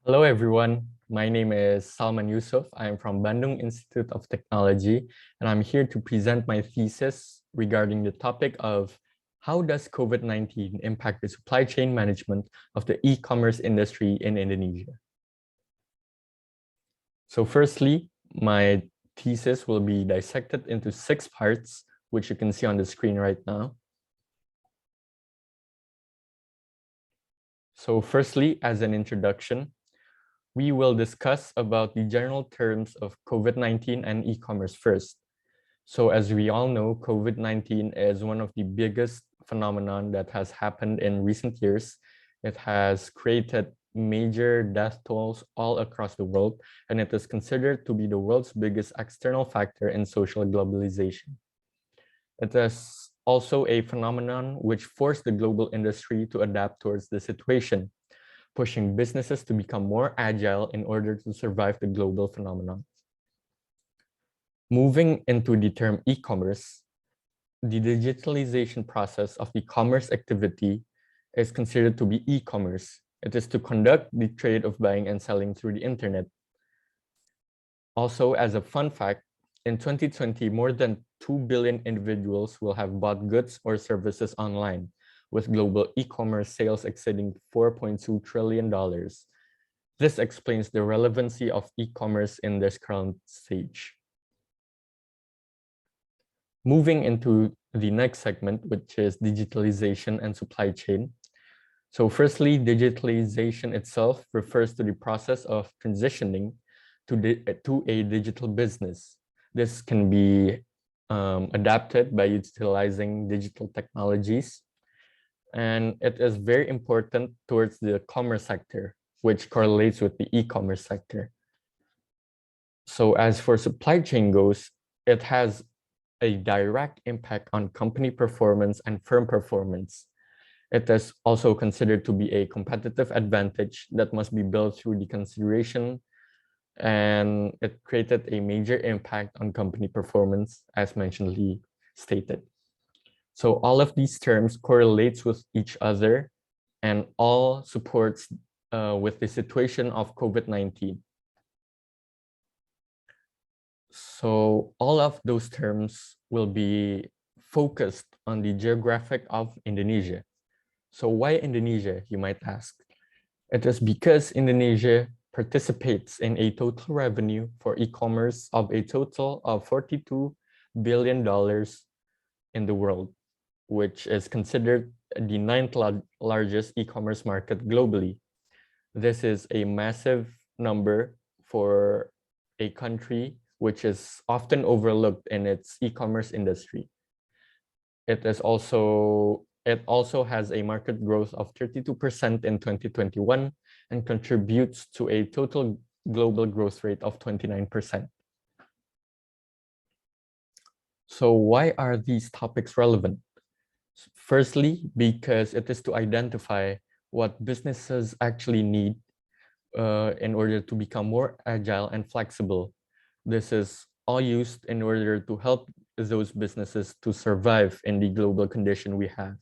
Hello, everyone. My name is Salman Yusuf. I am from Bandung Institute of Technology, and I'm here to present my thesis regarding the topic of how does COVID-19 impact the supply chain management of the e-commerce industry in Indonesia. So firstly, my thesis will be dissected into 6 parts, which you can see on the screen right now. So firstly, as an introduction, we will discuss about the general terms of COVID-19 and e-commerce first. So as we all know, COVID-19 is one of the biggest phenomenon that has happened in recent years. It has created major death tolls all across the world, and it is considered to be the world's biggest external factor in social globalization. It is also a phenomenon which forced the global industry to adapt towards the situation, pushing businesses to become more agile in order to survive the global phenomenon. Moving into the term e-commerce, the digitalization process of the commerce activity is considered to be e-commerce. It is to conduct the trade of buying and selling through the internet. Also, as a fun fact, in 2020, more than 2 billion individuals will have bought goods or services online, with global e-commerce sales exceeding $4.2 trillion. This explains the relevancy of e-commerce in this current stage. Moving into the next segment, which is digitalization and supply chain. So firstly, digitalization itself refers to the process of transitioning to a digital business. This can be adapted by utilizing digital technologies. And it is very important towards the commerce sector, which correlates with the e-commerce sector. So as for supply chain goes, it has a direct impact on company performance and firm performance. It is also considered to be a competitive advantage that must be built through the consideration, and it created a major impact on company performance, as mentionedly stated. So all of these terms correlates with each other and all supports with the situation of COVID-19. So all of those terms will be focused on the geographic of Indonesia. So why Indonesia, you might ask? It is because Indonesia participates in a total revenue for e-commerce of a total of $42 billion in the world, which is considered the 9th largest e-commerce market globally. This is a massive number for a country which is often overlooked in its e-commerce industry. It also has a market growth of 32% in 2021 and contributes to a total global growth rate of 29%. So why are these topics relevant? Firstly, because it is to identify what businesses actually need in order to become more agile and flexible. This is all used in order to help those businesses to survive in the global condition we have.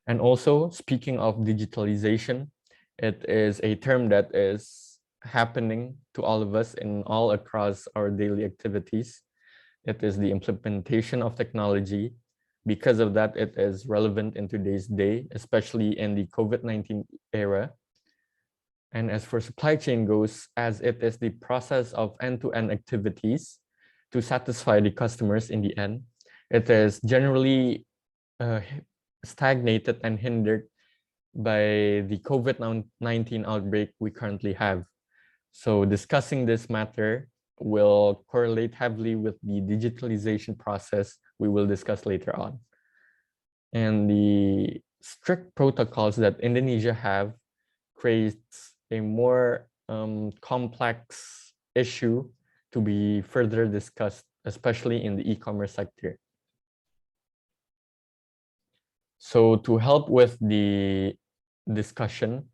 And also, speaking of digitalization, it is a term that is happening to all of us in all across our daily activities. It is the implementation of technology. Because of that, it is relevant in today's day, especially in the COVID-19 era. And as for supply chain goes, as it is the process of end-to-end activities to satisfy the customers in the end, it is generally stagnated and hindered by the COVID-19 outbreak we currently have. So discussing this matter will correlate heavily with the digitalization process we will discuss later on. And the strict protocols that Indonesia have creates a more complex issue to be further discussed, especially in the e-commerce sector. So to help with the discussion,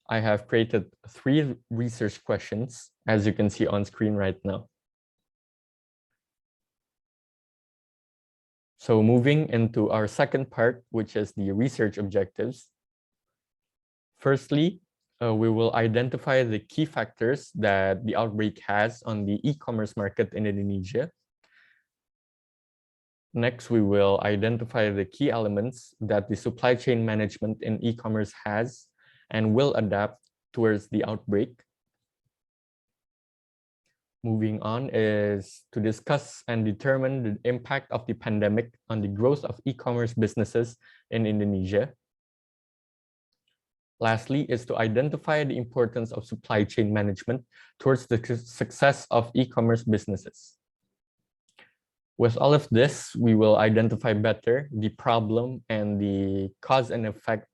I have created 3 research questions, as you can see on screen right now. So moving into our second part, which is the research objectives. Firstly, We will identify the key factors that the outbreak has on the e-commerce market in Indonesia. Next, we will identify the key elements that the supply chain management in e-commerce has and will adapt towards the outbreak. Moving on is to discuss and determine the impact of the pandemic on the growth of e-commerce businesses in Indonesia. Lastly is to identify the importance of supply chain management towards the success of e-commerce businesses. With all of this, we will identify better the problem and the cause and effect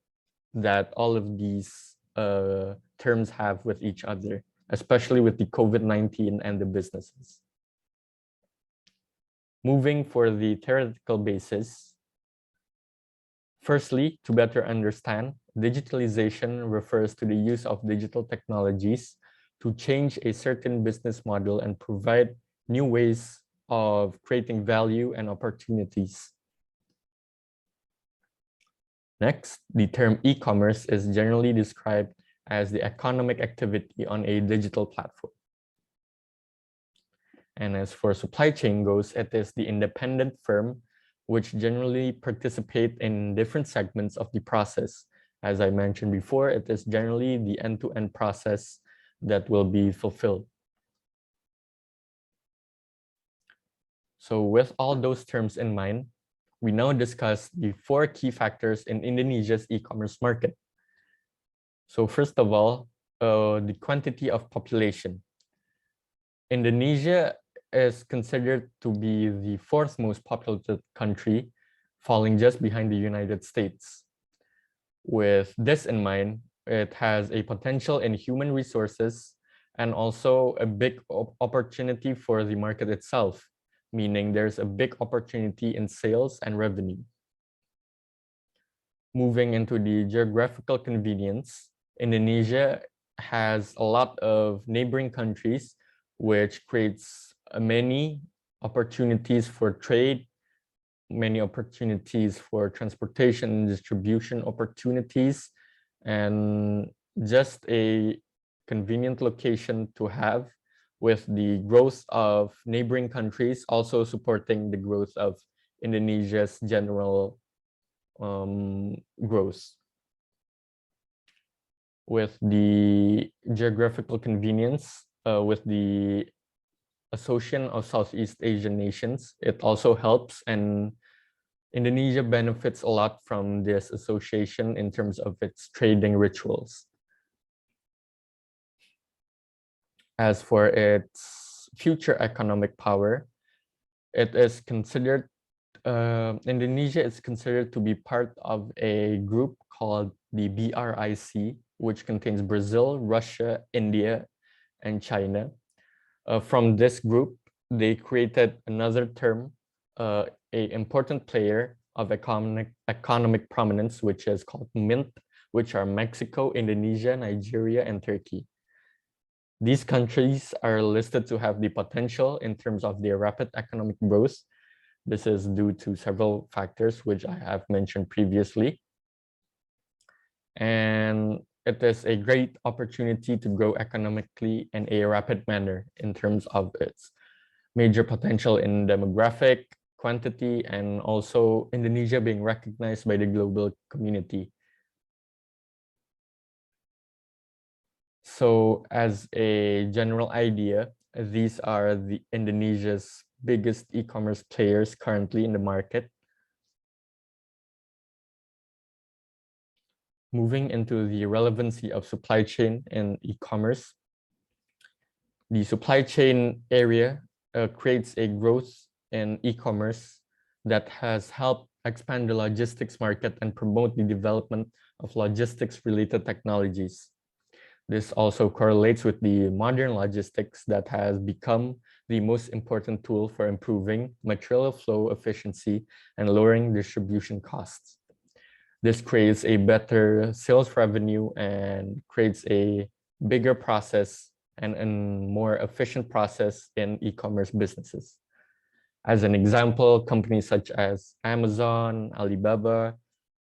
that all of these terms have with each other, especially with the COVID-19 and the businesses. Moving for the theoretical basis. Firstly, to better understand, digitalization refers to the use of digital technologies to change a certain business model and provide new ways of creating value and opportunities. Next, the term e-commerce is generally described as the economic activity on a digital platform. And as for supply chain goes, it is the independent firm which generally participate in different segments of the process. As I mentioned before, it is generally the end-to-end process that will be fulfilled. So with all those terms in mind, we now discuss the 4 key factors in Indonesia's e-commerce market. So first of all, the quantity of population. Indonesia is considered to be the 4th most populated country, falling just behind the United States. With this in mind, it has a potential in human resources and also a big opportunity for the market itself, meaning there's a big opportunity in sales and revenue. Moving into the geographical convenience, Indonesia has a lot of neighboring countries, which creates many opportunities for trade, many opportunities for transportation and distribution opportunities, and just a convenient location to have, with the growth of neighboring countries also supporting the growth of Indonesia's general growth. With the geographical convenience, with the Association of Southeast Asian Nations, it also helps, and Indonesia benefits a lot from this association in terms of its trading rituals. As for its future economic power, it is considered, Indonesia is considered to be part of a group called the BRIC, which contains Brazil, Russia, India, and China. From this group, they created another term, an important player of economic prominence, which is called MINT, which are Mexico, Indonesia, Nigeria, and Turkey. These countries are listed to have the potential in terms of their rapid economic growth. This is due to several factors, which I have mentioned previously. And it is a great opportunity to grow economically in a rapid manner in terms of its major potential in demographic, quantity, and also Indonesia being recognized by the global community. So as a general idea, these are the Indonesia's biggest e-commerce players currently in the market. Moving into the relevancy of supply chain and e-commerce. The supply chain area creates a growth in e-commerce that has helped expand the logistics market and promote the development of logistics-related technologies. This also correlates with the modern logistics that has become the most important tool for improving material flow efficiency and lowering distribution costs. This creates a better sales revenue and creates a bigger process and a more efficient process in e-commerce businesses. As an example, companies such as Amazon, Alibaba,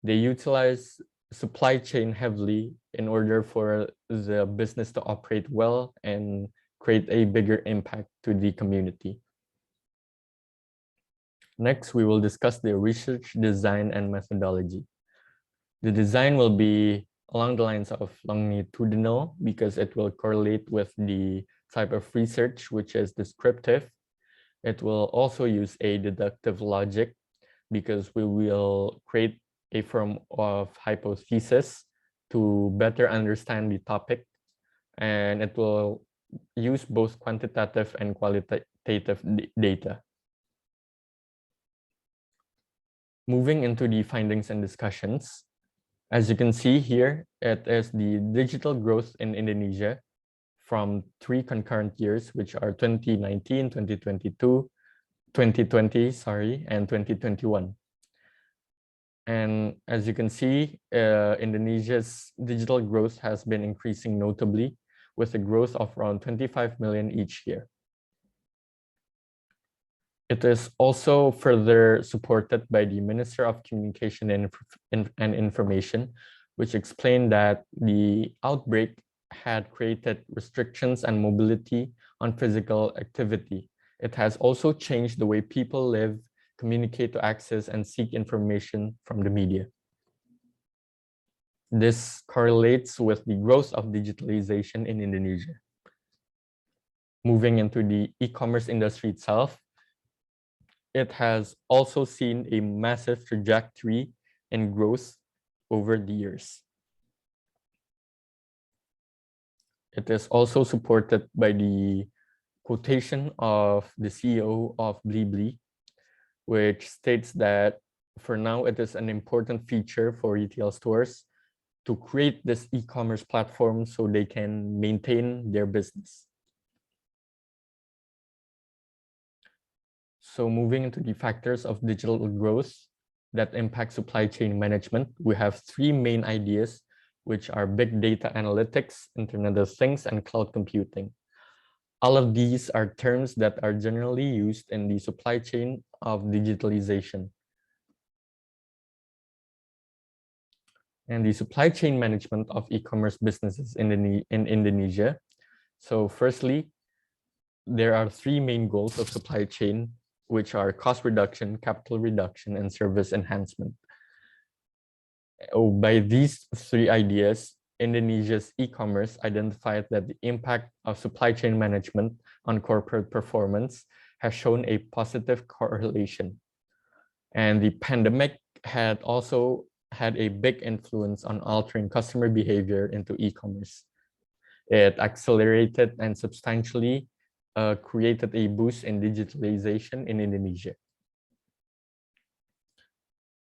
they utilize supply chain heavily in order for the business to operate well and create a bigger impact to the community. Next, we will discuss the research, design, and methodology. The design will be along the lines of longitudinal because it will correlate with the type of research, which is descriptive. It will also use a deductive logic because we will create a form of hypothesis to better understand the topic, and it will use both quantitative and qualitative data. Moving into the findings and discussions, as you can see here, it is the digital growth in Indonesia from 3 concurrent years, which are 2019, 2022, 2020, and 2021. And as you can see, Indonesia's digital growth has been increasing notably with a growth of around 25 million each year. It is also further supported by the Minister of Communication and Information, which explained that the outbreak had created restrictions and mobility on physical activity. It has also changed the way people live, communicate, to access, and seek information from the media. This correlates with the growth of digitalization in Indonesia. Moving into the e-commerce industry itself, it has also seen a massive trajectory in growth over the years. It is also supported by the quotation of the CEO of Blibli, which states that for now it is an important feature for retail stores to create this e-commerce platform so they can maintain their business. So moving into the factors of digital growth that impact supply chain management, we have 3 main ideas, which are big data analytics, Internet of Things, and cloud computing. All of these are terms that are generally used in the supply chain of digitalization. And the supply chain management of e-commerce businesses in Indonesia. So firstly, there are 3 main goals of supply chain, which are cost reduction, capital reduction, and service enhancement. By these 3 ideas, Indonesia's e-commerce identified that the impact of supply chain management on corporate performance has shown a positive correlation. And the pandemic had also had a big influence on altering customer behavior into e-commerce. It accelerated and substantially created a boost in digitalization in Indonesia.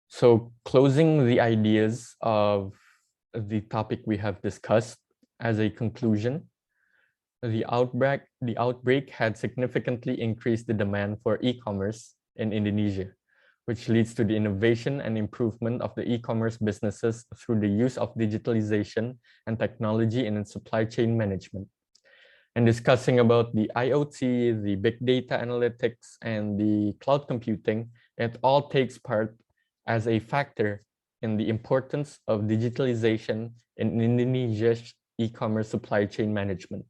So closing the ideas of the topic we have discussed, as a conclusion, the outbreak had significantly increased the demand for e-commerce in Indonesia, which leads to the innovation and improvement of the e-commerce businesses through the use of digitalization and technology in its supply chain management. And discussing about the IoT, the big data analytics, and the cloud computing, it all takes part as a factor in the importance of digitalization in Indonesia's e-commerce supply chain management.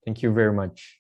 Thank you very much.